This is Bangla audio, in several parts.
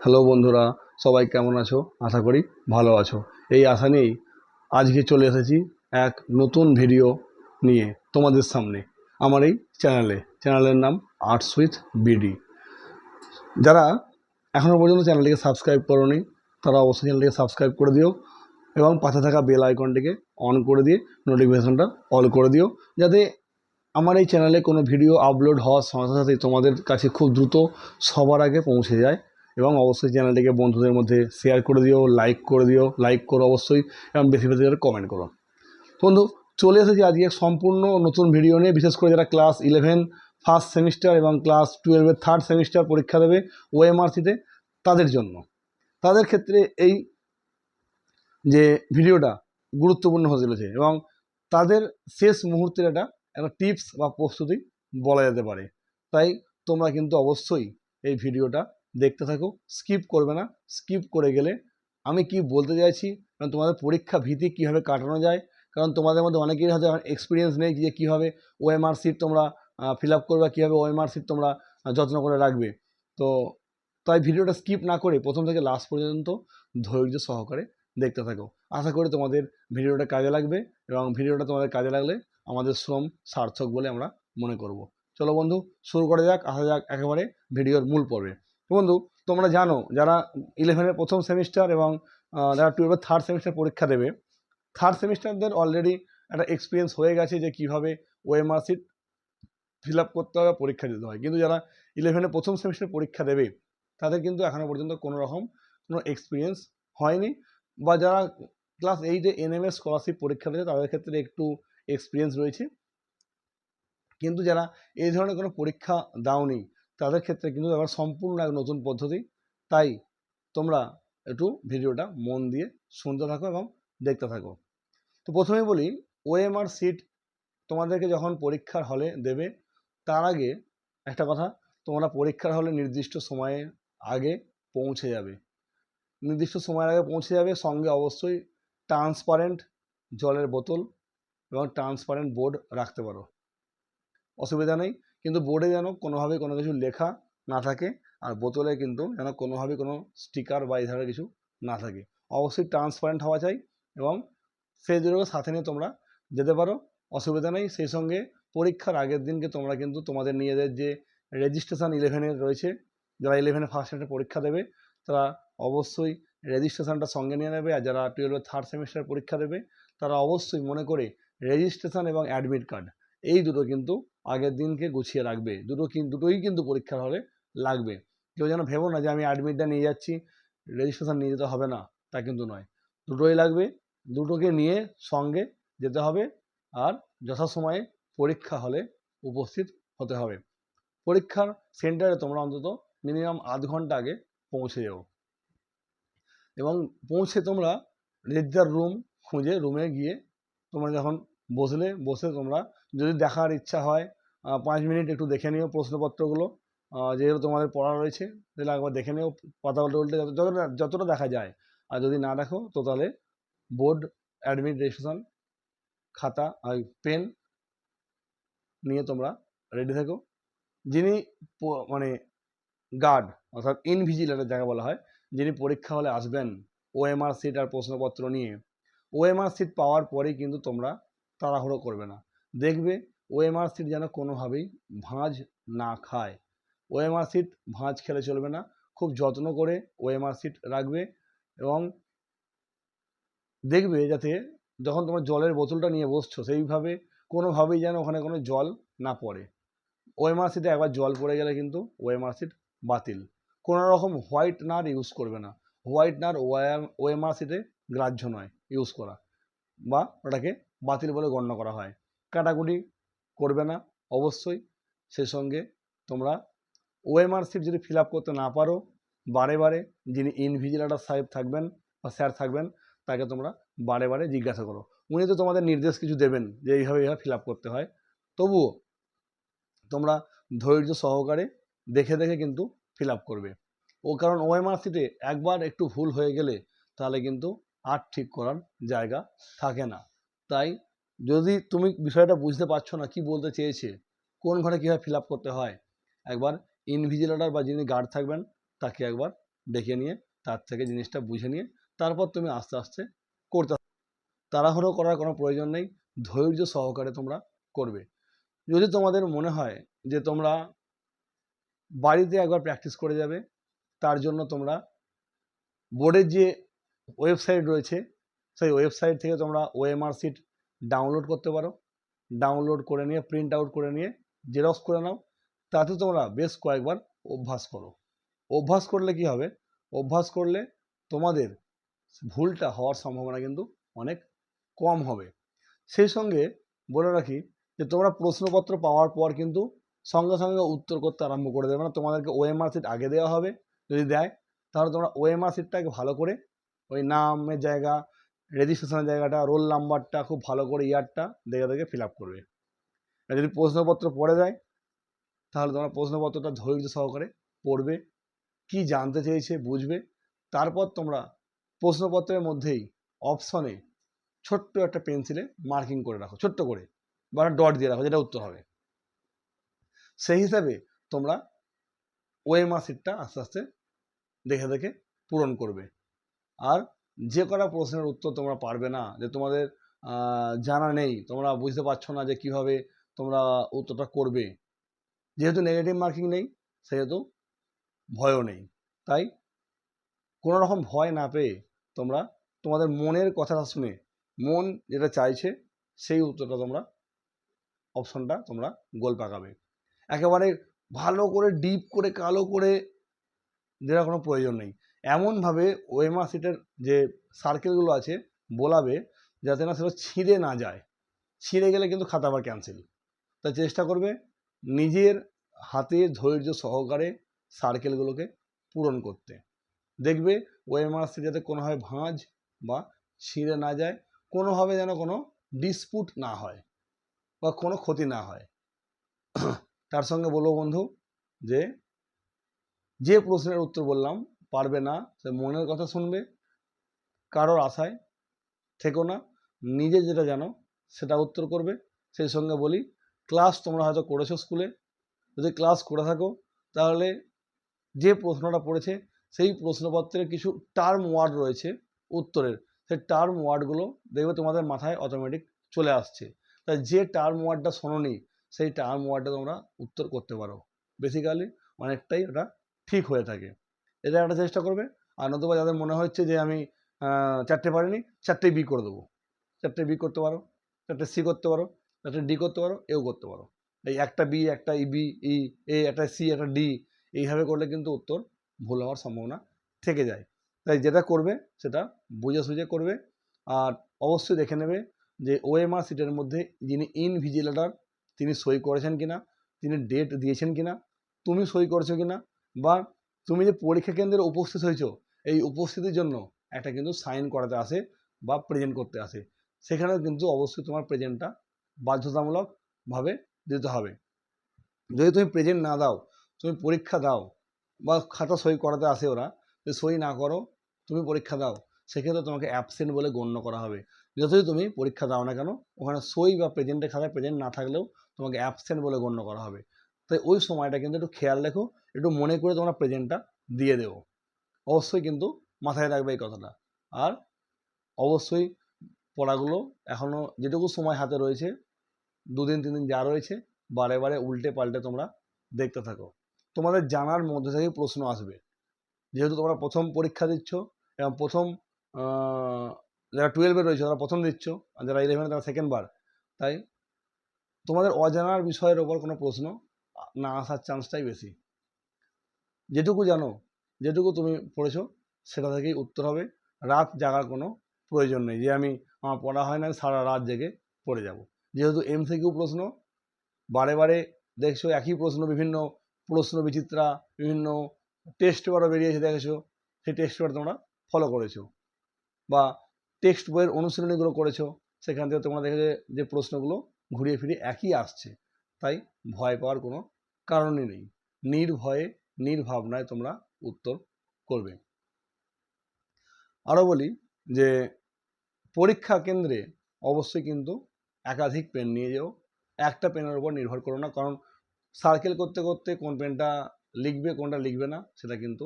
হ্যালো বন্ধুরা, সবাই কেমন আছো? আশা করি ভালো আছো। এই আশা নিয়েই আজকে চলে এসেছি এক নতুন ভিডিও নিয়ে তোমাদের সামনে আমার এই চ্যানেলের নাম আর্টস উইথ বিডি। যারা এখনও পর্যন্ত চ্যানেলটিকে সাবস্ক্রাইব করোনি তারা অবশ্যই চ্যানেলটিকে সাবস্ক্রাইব করে দিও এবং পাশে থাকা বেল আইকনটিকে অন করে দিয়ে নোটিফিকেশনটা অল করে দিও, যাতে আমার এই চ্যানেলে কোনো ভিডিও আপলোড হওয়ার সাথে সাথেই তোমাদের কাছে খুব দ্রুত সবার আগে পৌঁছে যায়। এবং অবশ্যই চ্যানেলটিকে বন্ধুদের মধ্যে শেয়ার করে দিও, লাইক করো অবশ্যই, এবং বেশি বেশি করে কমেন্ট করো। বন্ধু, চলে এসেছি আজকে সম্পূর্ণ নতুন ভিডিও নিয়ে, বিশেষ করে যারা ক্লাস 11 ফার্স্ট সেমিস্টার এবং ক্লাস 12-এর থার্ড সেমিস্টার পরীক্ষা দেবে ওএমআরসিতে, তাদের জন্য, তাদের ক্ষেত্রে এই যে ভিডিওটা গুরুত্বপূর্ণ হতে চলেছে এবং তাদের শেষ মুহূর্তের একটা টিপস বা প্রস্তুতি বলা যেতে পারে। তাই তোমরা কিন্তু অবশ্যই এই ভিডিওটা দেখতে থাকো, স্কিপ করবে না। স্কিপ করে গেলে আমি কি বলতে চাইছি, কারণ তোমাদের পরীক্ষা ভীতি কীভাবে কাটানো যায়, কারণ তোমাদের মধ্যে অনেকেরই হয়তো এক্সপিরিয়েন্স নেই যে কীভাবে ওএমআর সিট তোমরা ফিল আপ করবে, কীভাবে ওএমআর সিট তোমরা যত্ন করে রাখবে। তো তাই ভিডিওটা স্কিপ না করে প্রথম থেকে লাস্ট পর্যন্ত ধৈর্য সহকারে দেখতে থাকো। আশা করি তোমাদের ভিডিওটা কাজে লাগবে এবং ভিডিওটা তোমাদের কাজে লাগলে আমাদের শ্রম সার্থক বলে আমরা মনে করব। চলো বন্ধু, শুরু করা যাক, আসা যাক একেবারে ভিডিওর মূল পর্বে। তো বন্ধু, তোমরা জানো যারা 11-এর প্রথম সেমিস্টার এবং যারা 12-এর থার্ড সেমিস্টার পরীক্ষা দেবে, থার্ড সেমিস্টারদের অলরেডি একটা এক্সপিরিয়েন্স হয়ে গেছে যে কীভাবে ওএমআর সিট ফিল আপ করতে হবে, পরীক্ষা দিতে হয়। কিন্তু যারা 11-এর প্রথম সেমিস্টার পরীক্ষা দেবে তাদের কিন্তু এখনও পর্যন্ত কোনো রকম কোনো এক্সপিরিয়েন্স হয়নি, বা যারা ক্লাস 8-এ এনএমএস স্কলারশিপ পরীক্ষা দেবে তাদের ক্ষেত্রে একটু এক্সপিরিয়েন্স রয়েছে। কিন্তু যারা এই ধরনের কোনো পরীক্ষা দাওনি তাদের ক্ষেত্রে কিন্তু এবার সম্পূর্ণ এক নতুন পদ্ধতি। তাই তোমরা একটু ভিডিওটা মন দিয়ে শুনতে থাকো এবং দেখতে থাকো। তো প্রথমেই বলি, ওএমআর সিট তোমাদেরকে যখন পরীক্ষার হলে দেবে তার আগে একটা কথা, তোমরা পরীক্ষার হলে নির্দিষ্ট সময়ের আগে পৌঁছে যাবে। নির্দিষ্ট সময়ের আগে পৌঁছে যাবে, সঙ্গে অবশ্যই ট্রান্সপারেন্ট জলের বোতল এবং ট্রান্সপারেন্ট বোর্ড রাখতে পারো, অসুবিধা নেই। কিন্তু বোর্ডে যেন কোনোভাবেই কোনো কিছু লেখা না থাকে, আর বোতলে কিন্তু যেন কোনোভাবেই কোনো স্টিকার বা এই ধরনের কিছু না থাকে। অবশ্যই ট্রান্সপারেন্ট হওয়া চাই এবং সেই দুটোকে সাথে নিয়ে তোমরা যেতে পারো, অসুবিধা নেই। সেই সঙ্গে পরীক্ষার আগের দিনকে তোমরা কিন্তু তোমাদের নিজেদের যে রেজিস্ট্রেশন 11-এর রয়েছে, যারা 11-এ ফার্স্ট সেমিস্টার পরীক্ষা দেবে তারা অবশ্যই রেজিস্ট্রেশনটা সঙ্গে নিয়ে নেবে। আর যারা 12-এর থার্ড সেমিস্টার পরীক্ষা দেবে তারা অবশ্যই মনে করে রেজিস্ট্রেশন এবং অ্যাডমিট কার্ড এই দুটো কিন্তু আগের দিনকে গুছিয়ে রাখবে। দুটোই কিন্তু পরীক্ষার হলে লাগবে। কেউ যেন ভেবো না যে আমি অ্যাডমিটটা নিয়ে যাচ্ছি, রেজিস্ট্রেশন নিয়ে যেতে হবে না, তা কিন্তু নয়। দুটোই লাগবে, দুটোকে নিয়ে সঙ্গে যেতে হবে আর যথাসময়ে পরীক্ষা হলে উপস্থিত হতে হবে। পরীক্ষার সেন্টারে তোমরা অন্তত মিনিমাম আধ ঘন্টা আগে পৌঁছে যাও এবং পৌঁছে তোমরা রেজার রুম খুঁজে রুমে গিয়ে তোমরা যখন বসে তোমরা যদি দেখার ইচ্ছা হয় 5 মিনিট একটু দেখে নিও প্রশ্নপত্রগুলো, যেগুলো তোমাদের পড়া রয়েছে তাহলে একবার দেখে নিও, পাতা উল্টে উল্টে যতটা দেখা যায়। আর যদি না দেখো তো তাহলে বোর্ড, অ্যাডমিট, রেজিস্ট্রেশন খাতা আর পেন নিয়ে তোমরা রেডি থাকো। যিনি মানে গার্ড অর্থাৎ ইনভিজিলেটর যাকে বলা হয়, যিনি পরীক্ষা হলে আসবেন ওএমআর সিট আর প্রশ্নপত্র নিয়ে, ওএমআর সিট পাওয়ার পরেই কিন্তু তোমরা তাড়াহুড়ো করবে না। দেখবে ওএমআর সিট যেন কোনোভাবেই ভাঁজ না খায়। ওএমআর সিট ভাঁজ খেলে চলবে না, খুব যত্ন করে ওএমআর সিট রাখবে এবং দেখবে যাতে যখন তোমার জলের বোতলটা নিয়ে বসছো সেইভাবে কোনোভাবেই যেন ওখানে কোনো জল না পড়ে। ওএমআর সিটে একবার জল পড়ে গেলে কিন্তু ওএমআর সিট বাতিল। কোনো রকম হোয়াইটনার ইউজ করবে না, হোয়াইটনার ওএমআর সিটে গ্রাহ্য নয় ইউজ করা, বা ওটাকে বাতিল বলে গণ্য করা হয়। কাটাকুটি করবে না অবশ্যই। সেই সঙ্গে তোমরা ওএমআর সিট যদি ফিল আপ করতে না পারো, বারে বারে যিনি ইনভিজিলেটর সাহেব থাকবেন বা স্যার থাকবেন তাকে তোমরা বারে বারে জিজ্ঞাসা করো। উনি তো তোমাদের নির্দেশ কিছু দেবেন যে এইভাবে ফিল আপ করতে হয়, তবুও তোমরা ধৈর্য সহকারে দেখে দেখে কিন্তু ফিল আপ করবে। কারণ ওএমআর সিটে একবার একটু ভুল হয়ে গেলে তাহলে কিন্তু আর ঠিক করার জায়গা থাকে না। তাই যদি তুমি বিষয়টা বুঝতে পারছো না কি বলতে চেয়েছে, কোন ঘরে কীভাবে ফিল আপ করতে হয়, একবার ইনভিজিলেটর বা যিনি গার্ড থাকবেন তাকে একবার ডেকে নিয়ে তার থেকে জিনিসটা বুঝে নিয়ে তারপর তুমি আস্তে আস্তে করতে। তাড়াহুড়ো করার কোনো প্রয়োজন নেই, ধৈর্য সহকারে তোমরা করবে। যদি তোমাদের মনে হয় যে তোমরা বাড়িতে একবার প্র্যাকটিস করে যাবে, তার জন্য তোমরা বোর্ডের যে ওয়েবসাইট রয়েছে সেই ওয়েবসাইট থেকে তোমরা ওএমআর শিট ডাউনলোড করতে পারো। ডাউনলোড করে নিয়ে প্রিন্ট আউট করে নিয়ে জেরক্স করে নাও। তাতে তোমরা বেশ কয়েকবার অভ্যাস করো। অভ্যাস করলে কি হবে, অভ্যাস করলে তোমাদের ভুলটা হওয়ার সম্ভাবনা কিন্তু অনেক কম হবে। সেই সঙ্গে বলে রাখি যে তোমরা প্রশ্নপত্র পাওয়ার পর কিন্তু সঙ্গে সঙ্গে উত্তর করতে আরম্ভ করে দেবে না। তোমাদেরকে ওএমআর শিট আগে দেওয়া হবে, যদি দেয় তাহলে তোমরা ওএমআর শিটটাকে ভালো করে ওই নামের জায়গা, রেজিস্ট্রেশনের জায়গাটা, রোল নাম্বারটা খুব ভালো করে ইয়ারটা দেখে দেখে ফিল আপ করবে। আর যদি প্রশ্নপত্র পড়ে দেয় তাহলে তোমরা প্রশ্নপত্রটা ধৈর্য সহকারে পড়বে, কি জানতে চেয়েছে বুঝবে। তারপর তোমরা প্রশ্নপত্রের মধ্যেই অপশনে ছোট্ট একটা পেন্সিলে মার্কিং করে রাখো, ছোট্ট করে, বা ডট দিয়ে রাখো, যেটা উত্তর হবে। সেই হিসাবে তোমরা ওএমআর শিটটা আস্তে আস্তে দেখে দেখে পূরণ করবে। আর যে কটা প্রশ্নের উত্তর তোমরা পারবে না, যে তোমাদের জানা নেই, তোমরা বুঝতে পারছো না যে কিভাবে তোমরা উত্তরটা করবে, যেহেতু নেগেটিভ মার্কিং নেই সেহেতু ভয়ও নেই। তাই কোনো রকম ভয় না পেয়ে তোমরা তোমাদের মনের কথাটা শুনে মন যেটা চাইছে সেই উত্তরটা তোমরা অপশনটা তোমরা গোল পাকাবে। একেবারে ভালো করে ডিপ করে কালো করে দেওয়ার কোনো প্রয়োজন নেই। এমনভাবে ওএমআর শিটের যে সার্কেলগুলো আছে বোলাবে যাতে না সেটা ছিঁড়ে না যায়। ছিঁড়ে গেলে কিন্তু খাতা আবার ক্যান্সেল। তাই চেষ্টা করবে নিজের হাতে ধৈর্য সহকারে সার্কেলগুলোকে পূরণ করতে। দেখবে ওএমআর শিট যাতে কোনোভাবে ভাঁজ বা ছিঁড়ে না যায়, কোনোভাবে যেন কোনো ডিসপুট না হয় বা কোনো ক্ষতি না হয়। তার সঙ্গে বলবো বন্ধু যে যে প্রশ্নের উত্তর বললাম পারবে না সে মনের কথা শুনবে, কারোর আশায় থেকো না, নিজে যেটা জানো সেটা উত্তর করবে। সেই সঙ্গে বলি, ক্লাস তোমরা হয়তো করেছো স্কুলে, যদি ক্লাস করে থাকো তাহলে যে প্রশ্নটা পড়েছে সেই প্রশ্নপত্রের কিছু টার্ম ওয়ার্ড রয়েছে উত্তরের, সেই টার্ম ওয়ার্ডগুলো দেখবে তোমাদের মাথায় অটোমেটিক চলে আসছে। তাই যে টার্ম ওয়ার্ডটা শোনোনি সেই টার্ম ওয়ার্ডটা তোমরা উত্তর করতে পারো, বেসিক্যালি অনেকটাই ওটা ঠিক হয়ে থাকে। এটা একটা চেষ্টা করবে। আর নতুবা যাদের মনে হচ্ছে যে আমি 4টে পারিনি, 4টেই বি করে দেবো, 4টে বি করতে পারো, 4টে সি করতে পারো, 4টে ডি করতে পারো, এও করতে পারো। এই একটা বি, একটা বি, ই, এ, একটা সি, একটা ডি, এইভাবে করলে কিন্তু উত্তর ভুল হওয়ার সম্ভাবনা থেকে যায়। তাই যেটা করবে সেটা বুঝে সুঝে করবে। আর অবশ্যই দেখে নেবে যে ওএমআর শিটের মধ্যে যিনি ইনভিজিলেটর তিনি সই করেছেন কিনা, তিনি ডেট দিয়েছেন কিনা, তুমি সই করেছো কিনা, বা তুমি যে পরীক্ষা কেন্দ্রে উপস্থিত হয়েছো এই উপস্থিতির জন্য একটা কিন্তু সাইন করাতে আসে বা প্রেজেন্ট করতে আসে, সেখানেও কিন্তু অবশ্যই তোমার প্রেজেন্টটা বাধ্যতামূলকভাবে দিতে হবে। যদি তুমি প্রেজেন্ট না দাও, তুমি পরীক্ষা দাও বা খাতা সই করাতে আসে ওরা, যদি সই না করো তুমি পরীক্ষা দাও, সেক্ষেত্রে তোমাকে অ্যাবসেন্ট বলে গণ্য করা হবে। যতই তুমি পরীক্ষা দাও না কেন ওখানে সই বা প্রেজেন্টের খাতায় প্রেজেন্ট না থাকলেও তোমাকে অ্যাবসেন্ট বলে গণ্য করা হবে। তাই ওই সময়টা কিন্তু একটু খেয়াল রেখো, একটু মনে করে তোমরা প্রেজেন্টটা দিয়ে দেবো। অবশ্যই কিন্তু মাথায় রাখবে এই কথাটা। আর অবশ্যই পড়াগুলো এখনও যেটুকু সময় হাতে রয়েছে, 2 দিন 3 দিন যা রয়েছে বারে বারে উল্টে পাল্টে তোমরা দেখতে থাকো। তোমাদের জানার মধ্যে থেকেই প্রশ্ন আসবে, যেহেতু তোমরা প্রথম পরীক্ষা দিচ্ছ এবং প্রথম যারা 12-এ রয়েছে তারা প্রথম দিচ্ছ, আর যারা 11-এ তারা সেকেন্ড বার। তাই তোমাদের অজানার বিষয়ের ওপর কোনো প্রশ্ন না আসার চান্সটাই বেশি। যেটুকু জানো, যেটুকু তুমি পড়েছো সেটা থেকেই উত্তর হবে। রাত জাগার কোনো প্রয়োজন নেই যে আমার পড়া হয় না সারা রাত জেগে পড়ে যাব। যেহেতু এমসিকিউ প্রশ্ন, বারে বারে দেখছো একই প্রশ্ন, বিভিন্ন প্রশ্ন বিচিত্রা, বিভিন্ন টেস্ট পেপারও বেরিয়েছে দেখেছো, সেই টেস্ট পেপার তোমরা ফলো করেছো বা টেক্সট বইয়ের অনুশীলনীগুলো করেছো, সেখান থেকে তোমরা দেখেছো যে প্রশ্নগুলো ঘুরিয়ে ফিরিয়ে একই আসছে। তাই ভয় পাওয়ার কোনো কারণই নেই, নির্ভয়ে নির্ভাবনায় তোমরা উত্তর করবে। আরও বলি যে পরীক্ষা কেন্দ্রে অবশ্যই কিন্তু একাধিক পেন নিয়ে যেও, একটা পেনের উপর নির্ভর করো না, কারণ সার্কেল করতে করতে কোন পেনটা লিখবে কোনটা লিখবে না সেটা কিন্তু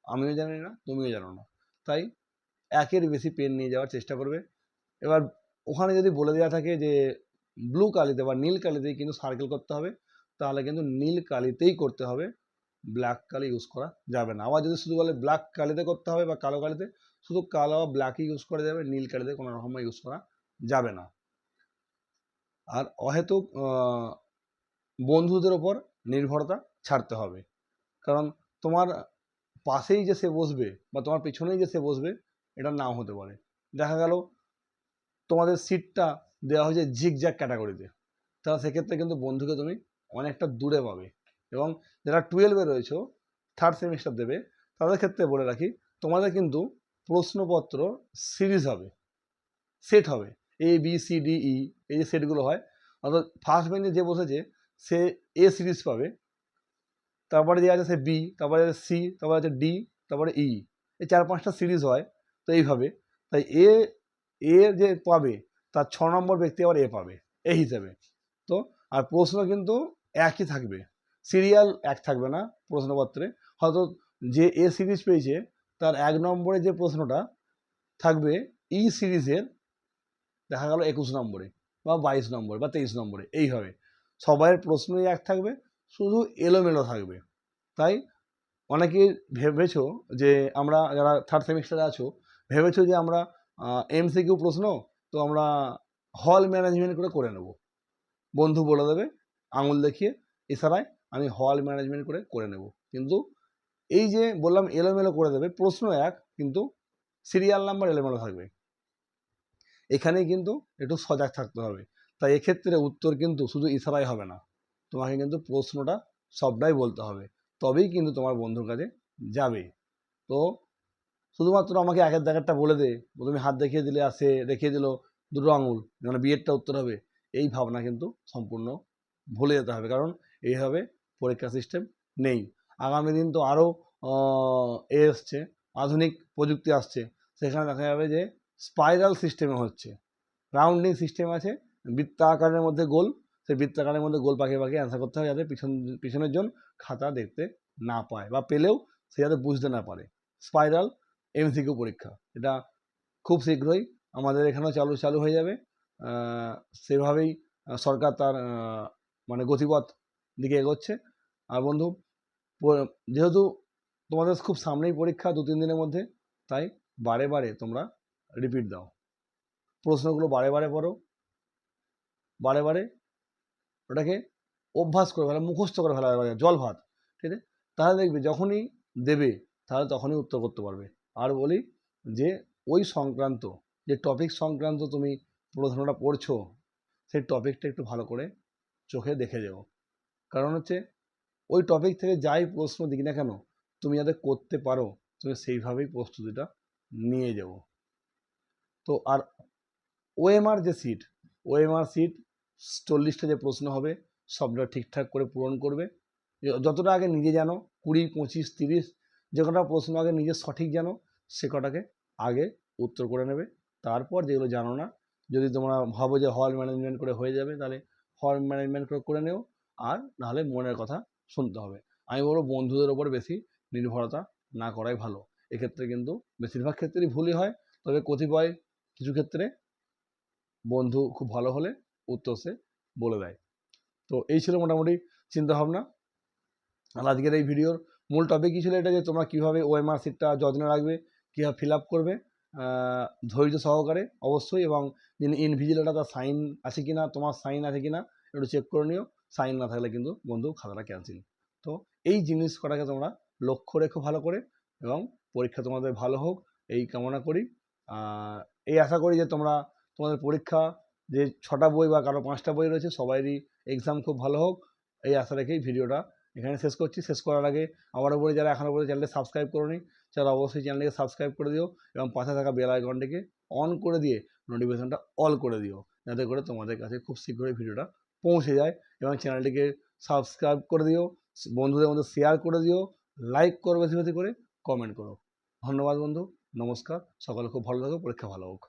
আমিও জানি না, তুমিও জানো না। তাই একের বেশি পেন নিয়ে যাওয়ার চেষ্টা করবে। এবার ওখানে যদি বলে দেওয়া থাকে যে ব্লু কালিতে বা নীল কালিতেই কিন্তু সার্কেল করতে হবে, তাহলে কিন্তু নীল কালিতেই করতে হবে, ব্ল্যাক কালি ইউজ করা যাবে না। আবার যদি শুধু বলে ব্ল্যাক কালিতে করতে হবে বা কালো কালিতে, শুধু কালো বা ব্ল্যাকই ইউজ করা যাবে, নীল কালিতে কোনো রকম ইউজ করা যাবে না। আর অহেতুক বন্ধুদের ওপর নির্ভরতা ছাড়তে হবে, কারণ তোমার পাশেই যে সে বসবে বা তোমার পেছনেই যে সে বসবে এটা নাও হতে পারে। দেখা গেল তোমাদের সিটটা দেওয়া হয়েছে ঝিকঝ্যাক ক্যাটাগরিতে, তাহলে সেক্ষেত্রে কিন্তু বন্ধুকে তুমি অনেকটা দূরে পাবে। এবং যারা 12-এ রয়েছে, থার্ড সেমিস্টার দেবে, তাদের ক্ষেত্রে বলে রাখি, তোমাদের কিন্তু প্রশ্নপত্র সিরিজ হবে, সেট হবে, ABCDE, এই যে সেটগুলো হয়, অর্থাৎ ফার্স্ট বেঞ্চে যে বসেছে সে A সিরিজ পাবে, তারপরে যে আছে সে B, তারপরে আছে C, তারপরে আছে D, তারপরে E, এই 4-5টা সিরিজ হয়। তো এইভাবে, তাই এ যে পাবে তার 6 নম্বর ব্যক্তি আবার এ পাবে এই হিসেবে। তো আর প্রশ্ন কিন্তু একই থাকবে, সিরিয়াল এক থাকবে না প্রশ্নপত্রে। হয়তো যে এ সিরিজ পেয়েছে তার 1 নম্বরে যে প্রশ্নটা থাকবে ই সিরিজের, দেখা গেল 21 নম্বরে বা 22 নম্বরে বা 23 নম্বরে, এইভাবে সবাইয়ের প্রশ্নই এক থাকবে, শুধু এলোমেলো থাকবে। তাই অনেকেই ভেবেছো যে আমরা যারা থার্ড সেমিস্টারে আছো, ভেবেছো যে আমরা MCQ প্রশ্ন তো আমরা হল ম্যানেজমেন্ট করে নেব, বন্ধু বলে দেবে আঙুল দেখিয়ে ইশারায়, আমি হল ম্যানেজমেন্ট করে নেব। কিন্তু এই যে বললাম এলোমেলো করে দেবে, প্রশ্ন এক কিন্তু সিরিয়াল নাম্বার এলোমেলো থাকবে, এখানে কিন্তু একটু সজাগ থাকতে হবে। তাই এক্ষেত্রে উত্তর কিন্তু শুধু ইশারায় হবে না, তোমাকে কিন্তু প্রশ্নটা সবটাই বলতে হবে, তবেই কিন্তু তোমার বন্ধুর কাছে যাবে। তো শুধুমাত্র আমাকে একের দাগেরটা বলে দে, তুমি হাত দেখিয়ে দিলে আর সে দেখিয়ে দিল দুটো আঙুল, মানে বিয়েরটা উত্তর হবে, এই ভাবনা কিন্তু সম্পূর্ণ ভুলে যেতে হবে, কারণ এইভাবে পরীক্ষা সিস্টেম নেই। আগামী দিন তো আরও এসছে, আধুনিক প্রযুক্তি আসছে, সেখানে দেখা যাবে যে স্পাইরাল সিস্টেমে হচ্ছে, রাউন্ডিং সিস্টেম আছে, বৃত্তাকারের মধ্যে গোল, সেই বৃত্তাকারের মধ্যে গোল পাকিয়ে পাকিয়ে অ্যান্সার করতে হবে, যাতে পিছনের জন খাতা দেখতে না পায়, বা পেলেও সে যাতে বুঝতে না পারে। স্পাইরাল MCQ পরীক্ষা, এটা খুব শীঘ্রই আমাদের এখানেও চালু হয়ে যাবে। সেভাবেই সরকার তার মানে গতিপথ দিকে এগোচ্ছে। আর বন্ধু, যেহেতু তোমাদের খুব সামনেই পরীক্ষা 2-3 দিনের মধ্যে, তাই বারে বারে তোমরা রিপিট দাও, প্রশ্নগুলো বারে বারে পড়ো, বারে বারে ওটাকে অভ্যাস করে ফেলা, মুখস্থ করে ফেলা, জল ভাত, ঠিক আছে? তাহলে দেখবে যখনই দেবে তাহলে তখনই উত্তর করতে পারবে। আর বলি যে ওই সংক্রান্ত যে টপিক সংক্রান্ত তুমি প্রশ্নটা পড়ছো, সেই টপিকটা একটু ভালো করে চোখে দেখে যাও, কারণ হচ্ছে ওই টপিক থেকে যাই প্রশ্ন দিক না কেন, তুমি যাতে করতে পারো, তুমি সেইভাবেই প্রস্তুতিটা নিয়ে যাও। তো আর OMR যে সিট 40টা যে প্রশ্ন হবে সবটা ঠিকঠাক করে পূরণ করবে, যতটা আগে নিজে জানো, 20, 25, 30 যে কটা প্রশ্ন আগে নিজে সঠিক জানো সে কটাকে আগে উত্তর করে নেবে। তারপর যেগুলো জানো না, যদি তোমরা ভাবো যে হল ম্যানেজমেন্ট করে হয়ে যাবে, তাহলে হল ম্যানেজমেন্ট করে নেও, আর নাহলে মনের কথা শুনতে হবে। আমি বলবো বন্ধুদের ওপর বেশি নির্ভরতা না করাই ভালো, এক্ষেত্রে কিন্তু বেশিরভাগ ক্ষেত্রেই ভুলই হয়, তবে কতিপয় কিছু ক্ষেত্রে বন্ধু খুব ভালো হলে উত্তর সে বলে দেয়। তো এই ছিল মোটামুটি চিন্তাভাবনা। আর আজকের এই ভিডিওর মূল টপিকই ছিল এটা, যে তোমরা কীভাবে OMR সিটটা যত্নে রাখবে, কীভাবে ফিল আপ করবে ধৈর্য সহকারে অবশ্যই, এবং যিনি ইনভিজিলেটার তার সাইন আছে কি না, তোমার সাইন আছে কি না একটু চেক করে নিও, সাইন না থাকলে কিন্তু বন্ধু খাতাটা ক্যান্সেল। তো এই জিনিস কটাকে তোমরা লক্ষ্য রেখো ভালো করে, এবং পরীক্ষা তোমাদের ভালো হোক এই কামনা করি। এই আশা করি যে তোমাদের পরীক্ষা যে 6টা বই বা কারো 5টা বই রয়েছে সবাইরই এক্সাম খুব ভালো হোক, এই আশা রেখেই ভিডিওটা এখানে শেষ করছি। শেষ করার আগে আবারও বলি, যারা এখনও পর্যন্ত চ্যানেলটি সাবস্ক্রাইব করোনি তারা অবশ্যই চ্যানেলটিকে সাবস্ক্রাইব করে দিও, এবং পাশে থাকা বেল আইকনটিকে অন করে দিয়ে নোটিফিকেশনটা অল করে দিও, যাতে করে তোমাদের কাছে খুব শীঘ্রই ভিডিওটা পৌঁছে যায়। এবং চ্যানেলটিকে সাবস্ক্রাইব করে দিও, বন্ধুদের মধ্যে শেয়ার করে দিও, লাইক করো, বেশি বেশি করে কমেন্ট করো। ধন্যবাদ বন্ধু, নমস্কার, সকলে খুব ভালো থাকো, পরীক্ষা ভালো হোক।